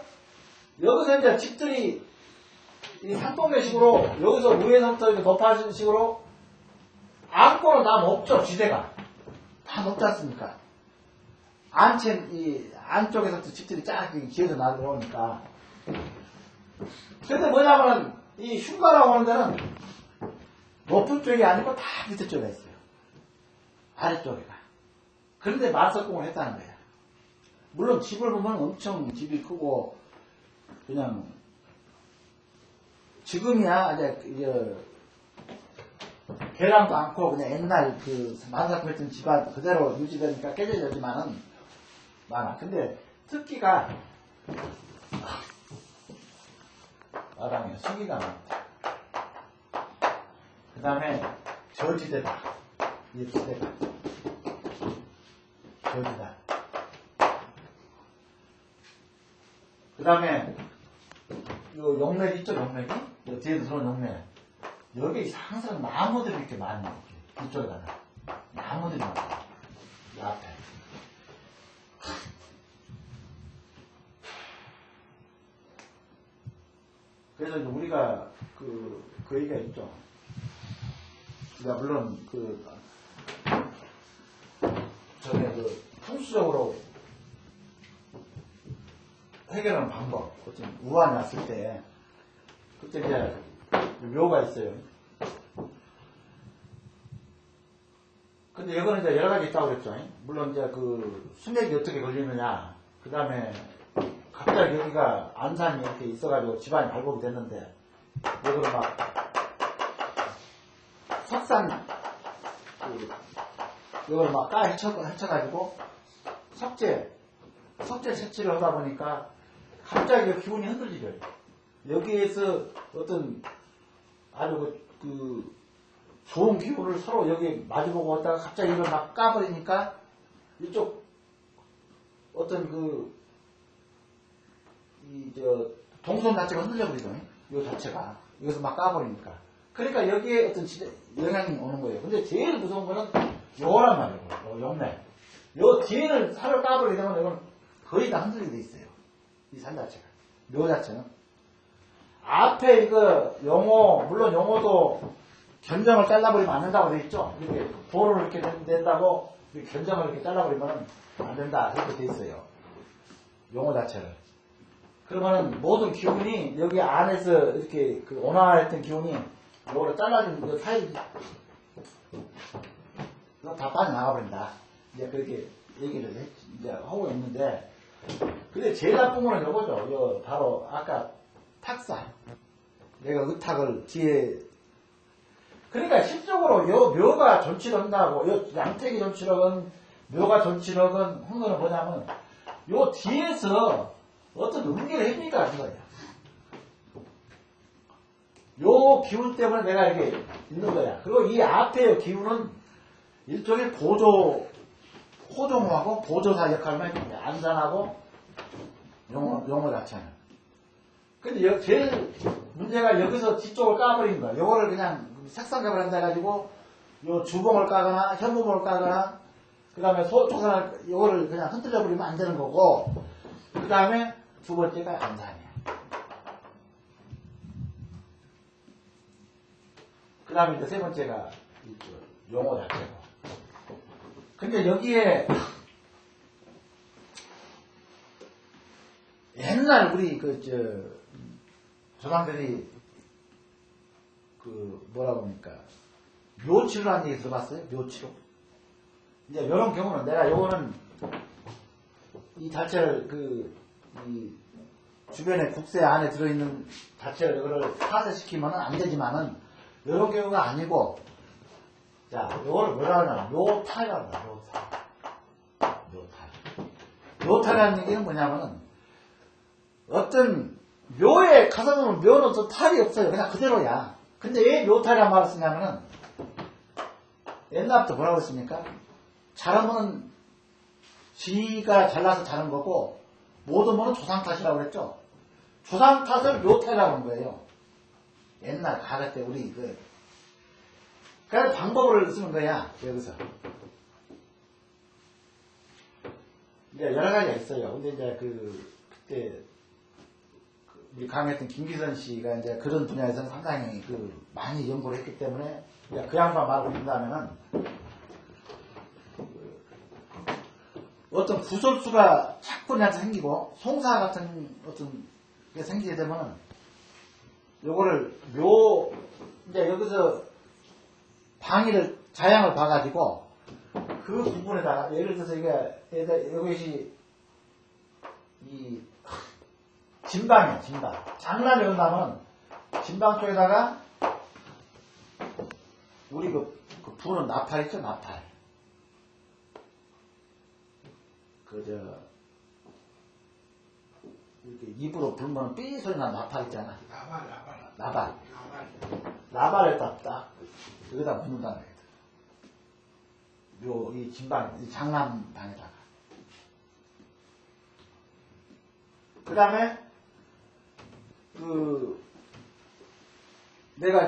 Speaker 1: 여기서 이제 집들이, 이 상동계식으로, 여기서 위에서부터 이렇게 높아지는 식으로, 안골은 다 높죠, 지대가. 다 높지 않습니까? 안쪽에서부터 집들이 쫙 지어져 나오니까. 근데 뭐냐면은, 이 흉가라고 하는 데는 높은 쪽이 아니고 다 밑에 쪽에 있어요. 아래쪽에가. 그런데 만석궁을 했다는 거야. 물론 집을 보면 엄청 집이 크고 그냥 지금이야 이제 개량도 않고 그냥 옛날 그 만삭했던 집안 그대로 유지되니까 깨져지지만은 많아. 근데 특기가 마당에 수기가 많다. 그 다음에 저지대다. 이 지대가 저지다. 그 다음에 요 용맥 있죠, 용맥이? 요 뒤에 들어온 용맥. 여기 항상 나무들이 이렇게 많이 이렇게 이쪽에 가나. 나무들이 많아. 이 앞에. 그래서 이제 우리가 그 얘기가 있죠. 그러니까 물론 전에 풍수적으로 해결하는 방법. 어떤 우환이 왔을 때 그때 이제 묘가 있어요. 근데 이거는 이제 여러 가지 있다고 그랬죠. 물론 이제 그 수맥이 어떻게 걸리느냐. 그 다음에 갑자기 여기가 안산이 이렇게 있어가지고 집안이 발복이 됐는데 여기로 막 석산 이걸 막 헤쳐가지고 석재 채취를 하다 보니까 갑자기 그 기운이 흔들리죠. 여기에서 어떤 아주 그 좋은 기운을 서로 여기 마주보고 왔다가 갑자기 이걸 막 까버리니까 이쪽 어떤 동선 자체가 흔들려버리죠. 이 자체가 여기서 막 까버리니까. 그러니까 여기에 어떤 영향이 오는 거예요. 근데 제일 무서운 거는 요거란 말이에요. 용맥. 요 뒤에를 살을 까버리게 되면 이건 거의 다 흔들리게 돼 있어요. 이 산 자체가. 묘 자체는. 앞에 이거 용어, 물론 용어도 견정을 잘라버리면 안 된다고 돼 있죠. 이렇게 도로를 이렇게 낸다고 견정을 이렇게 잘라버리면 안 된다. 이렇게 돼 있어요. 용어 자체를. 그러면은 모든 기운이 여기 안에서 이렇게 그 온화했던 기운이 요거를 잘라주는 그 사이 다 빠져나가버린다. 이제 그렇게 얘기를 이제 하고 있는데, 근데 제일 나쁜 거는 요거죠. 요 바로 아까 탁사. 내가 의탁을 뒤에. 그러니까 실적으로 요 묘가 존치를 한다고, 요 양택이 존치를 하건 묘가 존치를 하건 한 거는 뭐냐면 요 뒤에서 어떤 의미를 해주니까 하는 거야. 요 기운 때문에 내가 이게 있는 거야. 그리고 이 앞에 기운은 일종의 호종하고 보조사 역할만 해줍니다. 안산하고 용어 자체는. 근데 제일 문제가 여기서 뒤쪽을 까버리는 거야. 요거를 그냥 색상ገብ을 한다 해가지고 요 주봉을 까거나 현무봉을 까거나 그 다음에 소초선을 요거를 그냥 흔들려 버리면 안 되는 거고, 그 다음에 두 번째가 안산이야. 그 다음에 이제 세 번째가 용어 자체고. 근데 여기에 옛날 우리 조상들이 뭐라고 합니까? 묘치료라는 얘기 들어봤어요? 묘치료. 이제 이런 경우는 내가 요거는 이 자체를 이 주변에 국세 안에 들어있는 자체를 이거를 파쇄시키면 안 되지만은 이런 경우가 아니고, 자, 요거를 뭐라 하냐면 묘탈이라고 합니다. 묘탈이라는 얘기는 뭐냐면은 어떤 묘에 가서 보면 묘는 또 탈이 없어요. 그냥 그대로야. 근데 왜 묘탈이라는 말을 쓰냐면은 옛날부터 뭐라고 했습니까? 잘하면 지가 잘나서 자는 거고 못 오면 조상 탓이라고 그랬죠. 조상 탓을 묘탈이라고 하는 거예요. 옛날 가를 때 우리 그래서 방법을 쓰는 거야. 여기서 이제 여러 가지가 있어요. 근데 이제 그때 우리 강했던 김기선 씨가 이제 그런 분야에서는 상당히 많이 연구를 했기 때문에 그 양반 말을 듣는다면은 어떤 구설수가 자꾸 나한테 생기고 송사 같은 어떤 게 생기게 되면은 요거를 이제 여기서 방위를 자양을 봐가지고 그 부분에다가 예를 들어서 이것이 이 진방이야, 진방. 장난이 온다면 진방 쪽에다가 우리 그 부는 나팔 있죠, 나팔. 이렇게 입으로 불면 삐 소리 나는 나팔 있잖아. 나발에다 딱, 여기다 묻는다는 거예요. 이 진방, 이 장남방에다가. 그 다음에, 내가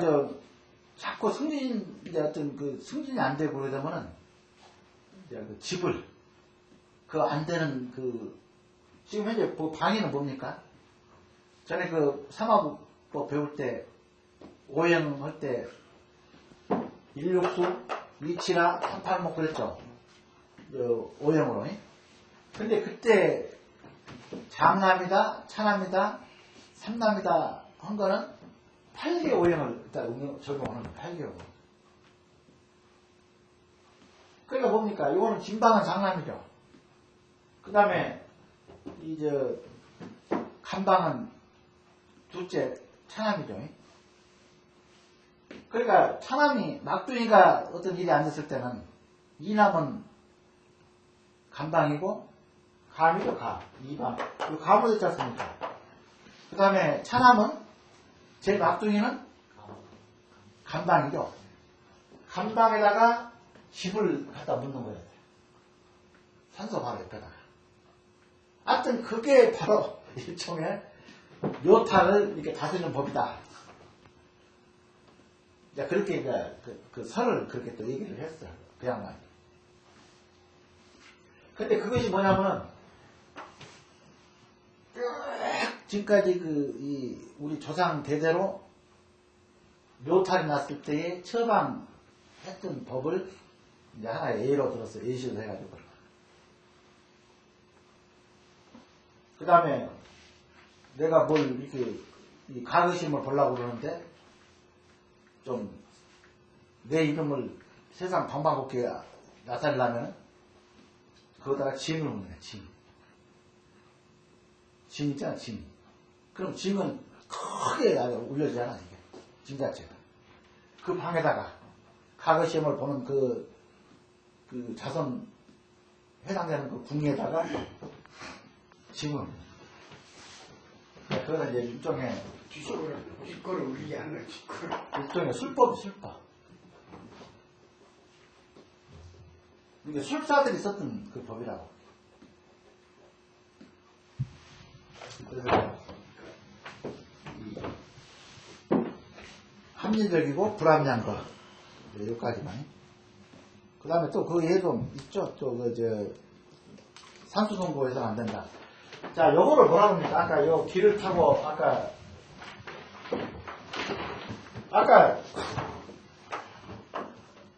Speaker 1: 자꾸 승진이 안 되고 그러면은, 이제 집을, 안 되는 지금 현재 방해는 뭡니까? 전에 사마법 배울 때, 오행 할 때, 169, 274, 386 그랬죠? 오행으로. 근데 그때, 장남이다, 차남이다, 삼남이다 한 거는 8개 오행을 일단 적용하는 거예요. 8개 오행. 그러니까 뭡니까? 이거는 진방은 장남이죠. 그 다음에, 간방은 둘째 차남이죠. 그러니까 차남이 막둥이가 어떤 일이 안 됐을 때는 이남은 간방이고 감이죠. 이방. 감으로 됐지 않습니까? 그 다음에 차남은 제 막둥이는 간방이죠. 간방에다가 집을 갖다 묻는 거예요. 산소 바로 옆에다가. 하여튼 그게 바로 일종의 묘타를 이렇게 다스리는 법이다. 이제 그렇게 그 설을 그렇게 또 얘기를 했어요. 그 양반이. 근데 그것이 뭐냐면은 지금까지 우리 조상 대대로 묘탈이 났을 때에 처방했던 법을 이제 하나의 예로 들었어요. 예시로 해가지고. 그 다음에 내가 뭘 이렇게 가르침을 보려고 그러는데 좀 내 이름을 세상 방방곡곡에 나타내려면 그거다가 징을 묻는 거야. 징 있잖아. 징. 그럼 징은 크게 울려지잖아. 이게 징 자체가. 그 방에다가 가거시험을 보는 그 자손 해당되는 그 궁에다가 징을 그거는 이제 일종의
Speaker 2: 뒷거를 울리게 하는 거야. 뒷거를.
Speaker 1: 일종의 술법. 이게 술사들이 썼던 그 법이라고. 그래서 합리적이고 불합리한 거 여기까지만. 그 다음에 또 그 예도 있죠. 또 산수성고해서는 안 된다. 자, 요거를 뭐라고 합니까? 아까 요 길을 타고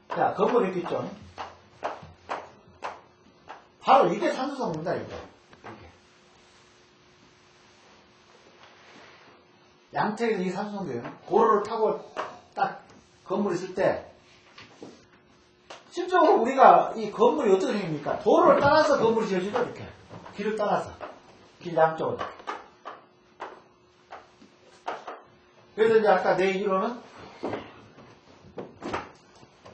Speaker 1: 자, 건물 이렇게 있죠. 바로 이게 산수성고입니다. 이게. 양택에서 이게 산수성고예요. 고로를 타고 딱 건물 있을 때 실적으로 우리가 이 건물이 어떻게 생깁니까? 도로를 따라서 건물이 지어지죠. 이렇게. 길을 따라서. 길 양쪽으로. 그래서 이제 아까 내 이론은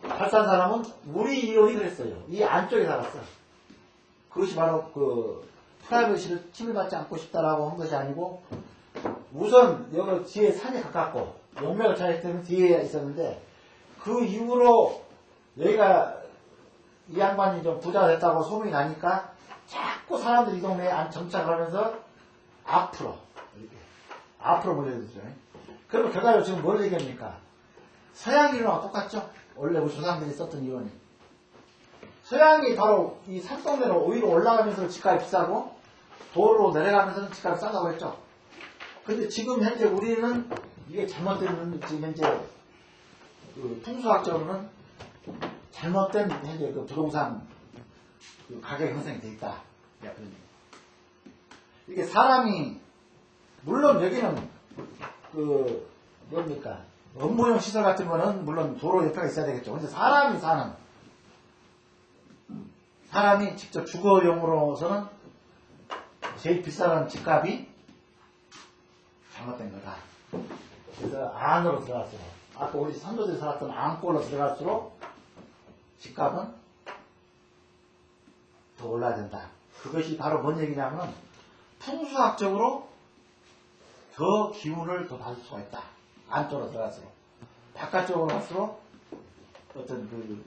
Speaker 1: 발산 사람은 우리 이론이 그랬어요. 이 안쪽에 살았어. 그것이 바로 프라이버시를 침해받지 않고 싶다라고 한 것이 아니고 우선 여기 뒤에 산이 가깝고 용맥을 찾을 때는 뒤에 있었는데 그 이후로 여기가 이 양반이 좀 부자가 됐다고 소문이 나니까 자꾸 사람들이 이 동네에 정착을 하면서 앞으로 몰려들죠. 그러면 결과적으로 지금 뭘 얘기합니까? 서양 이론하고 똑같죠? 원래 우리 조상들이 썼던 이론이. 서양이 바로 이 산동네로 오히려 올라가면서 집값이 비싸고 도로로 내려가면서는 집값이 싸다고 했죠. 근데 지금 현재 우리는 이게 잘못된 지금 현재 풍수학적으로는 잘못된 현재 부동산 가격 형성이 돼 있다. 이게 사람이 물론 여기는 뭡니까? 업무용 시설 같은 거는 물론 도로 옆에가 있어야 되겠죠. 근데 사람이 직접 주거용으로서는 제일 비싼 집값이 잘못된 거다. 그래서 안으로 들어갔어요. 아까 우리 선조들이 살았던 안골로 들어갈수록 집값은 더 올라야 된다. 그것이 바로 뭔 얘기냐면 풍수학적으로 더 기운을 더 받을 수가 있다. 안쪽으로 들어갈수록. 바깥쪽으로 갈수록 어떤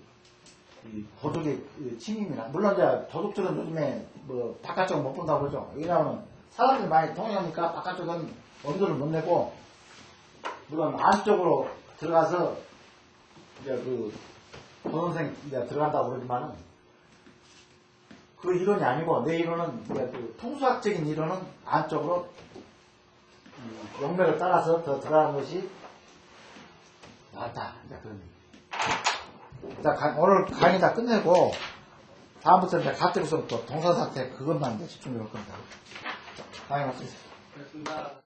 Speaker 1: 이 도둑의 침입이나, 물론 이제 도둑들은 요즘에 뭐 바깥쪽은 못 본다고 그러죠. 왜냐하면 사람들이 많이 통행하니까 바깥쪽은 엄두를 못 내고, 물론 안쪽으로 들어가서 이제 도선생 이제 들어간다고 그러지만은 그 이론이 아니고, 내 이론은 이제 통수학적인 이론은 안쪽으로 용맥을 따라서 더 들어가는 것이 낫다. 이제 그런 얘기. 자, 오늘 강의 다 끝내고 다음부터 이제 가택에서부터 동사사태 그것만 이제 집중해 볼 겁니다. 강의 마치겠습니다.
Speaker 2: 그렇습니다.